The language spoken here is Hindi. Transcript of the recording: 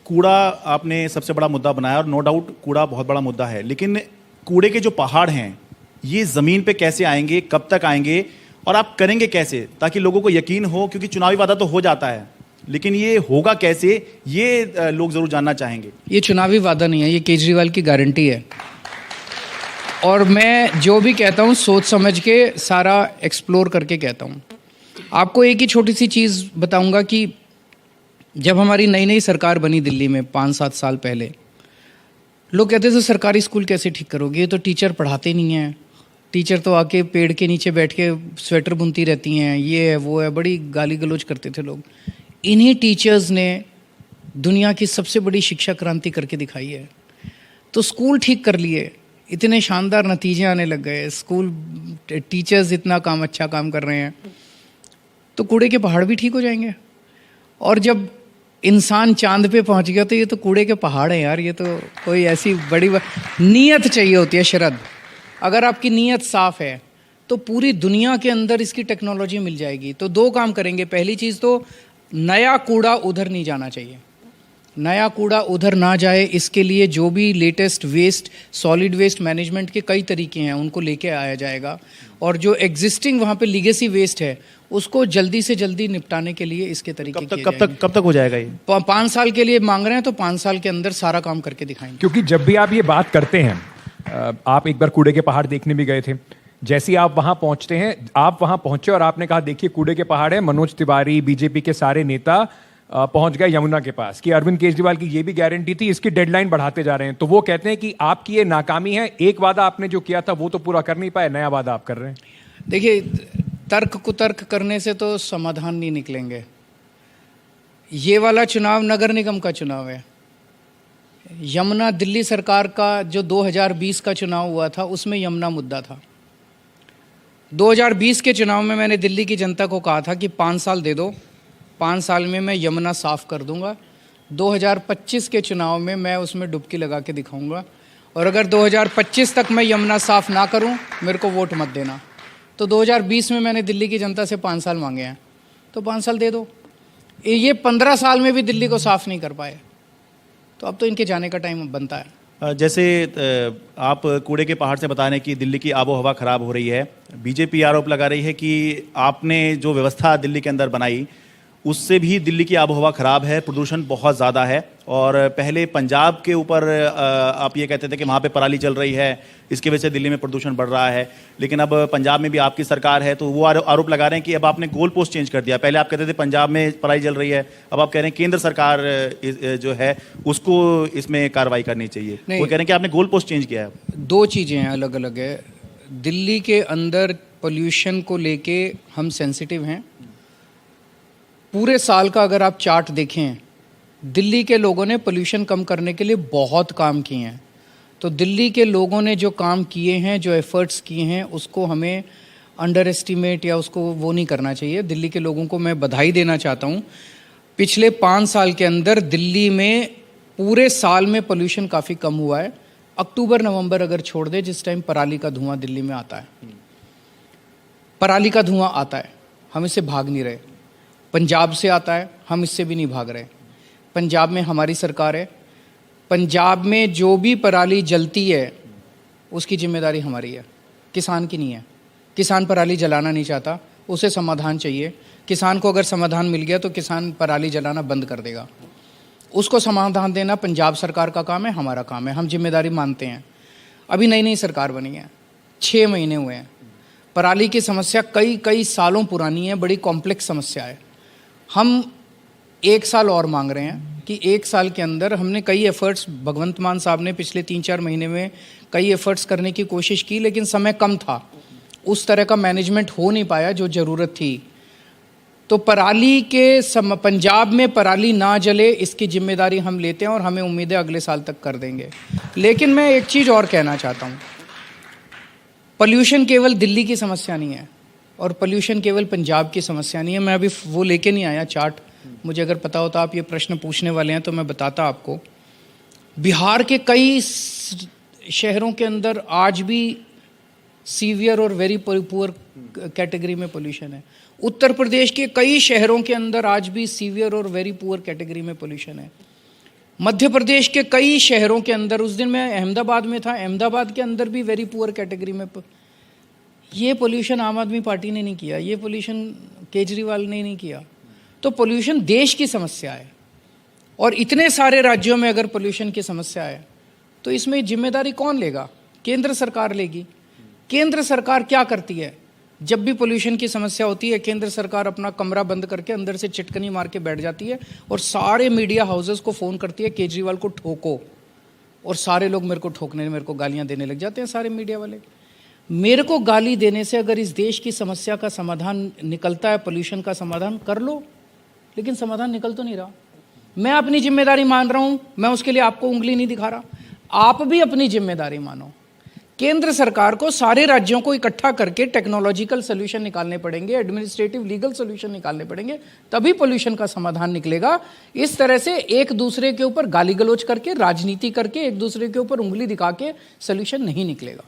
कूड़ा आपने सबसे बड़ा मुद्दा बनाया और नो डाउट कूड़ा बहुत बड़ा मुद्दा है, लेकिन कूड़े के जो पहाड़ हैं ये ज़मीन पे कैसे आएंगे, कब तक आएंगे और आप करेंगे कैसे ताकि लोगों को यकीन हो? क्योंकि चुनावी वादा तो हो जाता है, लेकिन ये होगा कैसे, ये लोग ज़रूर जानना चाहेंगे। ये चुनावी वादा नहीं है, ये केजरीवाल की गारंटी है। और मैं जो भी कहता हूँ सोच समझ के सारा एक्सप्लोर करके कहता हूँ। आपको एक ही छोटी सी चीज़ बताऊँगा कि जब हमारी नई नई सरकार बनी दिल्ली में 5-7 साल पहले, लोग कहते थे सरकारी स्कूल कैसे ठीक करोगे, ये तो टीचर पढ़ाते नहीं हैं, टीचर तो आके पेड़ के नीचे बैठ के स्वेटर बुनती रहती हैं, ये है वो है, बड़ी गाली गलौज करते थे लोग। इन्हीं टीचर्स ने दुनिया की सबसे बड़ी शिक्षा क्रांति करके दिखाई है। तो स्कूल ठीक कर लिए, इतने शानदार नतीजे आने लग गए, स्कूल टीचर्स इतना अच्छा काम कर रहे हैं, तो कूड़े के पहाड़ भी ठीक हो जाएंगे। और जब इंसान चांद पे पहुंच गया तो ये तो कूड़े के पहाड़ हैं यार, ये तो कोई ऐसी बड़ी नीयत चाहिए होती है, शरद। अगर आपकी नीयत साफ है तो पूरी दुनिया के अंदर इसकी टेक्नोलॉजी मिल जाएगी। तो दो काम करेंगे, पहली चीज़ तो नया कूड़ा उधर नहीं जाना चाहिए, नया कूड़ा उधर ना जाए, इसके लिए जो भी latest waste, solid waste management के कई तरीके हैं उनको लेके आया जाएगा। और जो एग्जिस्टिंग वहाँ पे लीगेसी वेस्ट है उसको जल्दी से जल्दी निपटाने के लिए इसके तरीके कब तक हो जाएगा ये? 5 साल के लिए मांग रहे हैं तो 5 साल के अंदर सारा काम करके दिखाएंगे। क्योंकि जब भी आप ये बात करते हैं, आप एक बार कूड़े के पहाड़ देखने भी गए थे, जैसे ही आप वहां पहुंचते हैं, आप वहां पहुंचे और आपने कहा देखिए कूड़े के पहाड़ है, मनोज तिवारी, बीजेपी के सारे नेता पहुंच गए यमुना के पास कि अरविंद केजरीवाल की ये भी गारंटी थी, इसकी डेडलाइन बढ़ाते जा रहे हैं। तो वो कहते हैं कि आपकी ये नाकामी है, एक वादा आपने जो किया था वो तो पूरा कर नहीं पाए, नया वादा आप कर रहे हैं। देखिए, तर्क कुतर्क करने से तो समाधान नहीं निकलेंगे। ये वाला चुनाव नगर निगम का चुनाव है। यमुना दिल्ली सरकार का जो 2020 का चुनाव हुआ था उसमें यमुना मुद्दा था। 2020 के चुनाव में मैंने दिल्ली की जनता को कहा था कि 5 साल दे दो, 5 साल में मैं यमुना साफ कर दूंगा। 2025 के चुनाव में मैं उसमें डुबकी लगा के दिखाऊंगा, और अगर 2025 तक मैं यमुना साफ ना करूं मेरे को वोट मत देना। तो 2020 में मैंने दिल्ली की जनता से 5 साल मांगे हैं, तो 5 साल दे दो। ये 15 साल में भी दिल्ली को साफ नहीं कर पाए, तो अब तो इनके जाने का टाइम बनता है। जैसे आप कूड़े के पहाड़ से बता रहे हैं कि दिल्ली की आबो हवा खराब हो रही है, बीजेपी आरोप लगा रही है कि आपने जो व्यवस्था दिल्ली के अंदर बनाई उससे भी दिल्ली की आबोहवा खराब है, प्रदूषण बहुत ज़्यादा है। और पहले पंजाब के ऊपर आप ये कहते थे कि वहाँ पे पराली चल रही है, इसकी वजह से दिल्ली में प्रदूषण बढ़ रहा है, लेकिन अब पंजाब में भी आपकी सरकार है, तो वो आरोप लगा रहे हैं कि अब आपने गोल पोस्ट चेंज कर दिया। पहले आप कहते थे पंजाब में पराली जल रही है, अब आप कह रहे हैं केंद्र सरकार जो है उसको इसमें कार्रवाई करनी चाहिए। वो कह रहे हैं कि आपने गोल पोस्ट चेंज किया है। 2 चीज़ें हैं, अलग अलग है। दिल्ली के अंदर पोल्यूशन को लेके हम सेंसिटिव हैं। पूरे साल का अगर आप चार्ट देखें, दिल्ली के लोगों ने पोल्यूशन कम करने के लिए बहुत काम किए हैं। तो दिल्ली के लोगों ने जो काम किए हैं, जो एफर्ट्स किए हैं, उसको हमें अंडर एस्टिमेट या उसको वो नहीं करना चाहिए। दिल्ली के लोगों को मैं बधाई देना चाहता हूँ। पिछले 5 साल के अंदर दिल्ली में पूरे साल में पोल्यूशन काफ़ी कम हुआ है। अक्टूबर नवंबर अगर छोड़ दे, जिस टाइम पराली का धुआं दिल्ली में आता है, पराली का धुआं आता है, हम इससे भाग नहीं रहे। पंजाब से आता है, हम इससे भी नहीं भाग रहे। पंजाब में हमारी सरकार है, पंजाब में जो भी पराली जलती है उसकी जिम्मेदारी हमारी है, किसान की नहीं है। किसान पराली जलाना नहीं चाहता, उसे समाधान चाहिए। किसान को अगर समाधान मिल गया तो किसान पराली जलाना बंद कर देगा। उसको समाधान देना पंजाब सरकार का काम है, हमारा काम है, हम जिम्मेदारी मानते हैं। अभी नई नई सरकार बनी है, 6 महीने हुए हैं। पराली की समस्या कई सालों पुरानी है, बड़ी कॉम्प्लेक्स समस्या है। हम 1 साल और मांग रहे हैं कि 1 साल के अंदर हमने कई एफर्ट्स, भगवंत मान साहब ने पिछले 3-4 महीने में कई एफर्ट्स करने की कोशिश की, लेकिन समय कम था, उस तरह का मैनेजमेंट हो नहीं पाया जो ज़रूरत थी। तो पराली के पंजाब में पराली ना जले, इसकी जिम्मेदारी हम लेते हैं और हमें उम्मीद है अगले साल तक कर देंगे। लेकिन मैं एक चीज़ और कहना चाहता हूँ, पोल्यूशन केवल दिल्ली की समस्या नहीं है और पोल्यूशन केवल पंजाब की समस्या नहीं है। मैं अभी वो लेके नहीं आया चार्ट, मुझे अगर पता होता आप ये प्रश्न पूछने वाले हैं तो मैं बताता आपको। बिहार के कई शहरों के अंदर आज भी सीवियर और वेरी पुअर कैटेगरी में पोल्यूशन है। उत्तर प्रदेश के कई शहरों के अंदर आज भी सीवियर और वेरी पुअर कैटेगरी में पोल्यूशन है। मध्य प्रदेश के कई शहरों के अंदर, उस दिन मैं अहमदाबाद में था, अहमदाबाद के अंदर भी वेरी पुअर कैटेगरी में ये पोल्यूशन आम आदमी पार्टी ने नहीं किया, ये पोल्यूशन केजरीवाल ने नहीं किया। तो पोल्यूशन देश की समस्या है, और इतने सारे राज्यों में अगर पोल्यूशन की समस्या है तो इसमें जिम्मेदारी कौन लेगा? केंद्र सरकार लेगी। केंद्र सरकार क्या करती है? जब भी पोल्यूशन की समस्या होती है, केंद्र सरकार अपना कमरा बंद करके अंदर से चिटकनी मार के बैठ जाती है और सारे मीडिया हाउसेस को फ़ोन करती है, केजरीवाल को ठोको। और सारे लोग मेरे को ठोकने, मेरे को गालियां देने लग जाते हैं, सारे मीडिया वाले। मेरे को गाली देने से अगर इस देश की समस्या का समाधान निकलता है, पोल्यूशन का समाधान कर लो, लेकिन समाधान निकल तो नहीं रहा। मैं अपनी जिम्मेदारी मान रहा हूं, मैं उसके लिए आपको उंगली नहीं दिखा रहा। आप भी अपनी जिम्मेदारी मानो। केंद्र सरकार को सारे राज्यों को इकट्ठा करके टेक्नोलॉजिकल सोल्यूशन निकालने पड़ेंगे, एडमिनिस्ट्रेटिव लीगल सोल्यूशन निकालने पड़ेंगे, तभी पोल्यूशन का समाधान निकलेगा। इस तरह से एक दूसरे के ऊपर गाली गलौज करके, राजनीति करके, एक दूसरे के ऊपर उंगली दिखा के सोल्यूशन नहीं निकलेगा।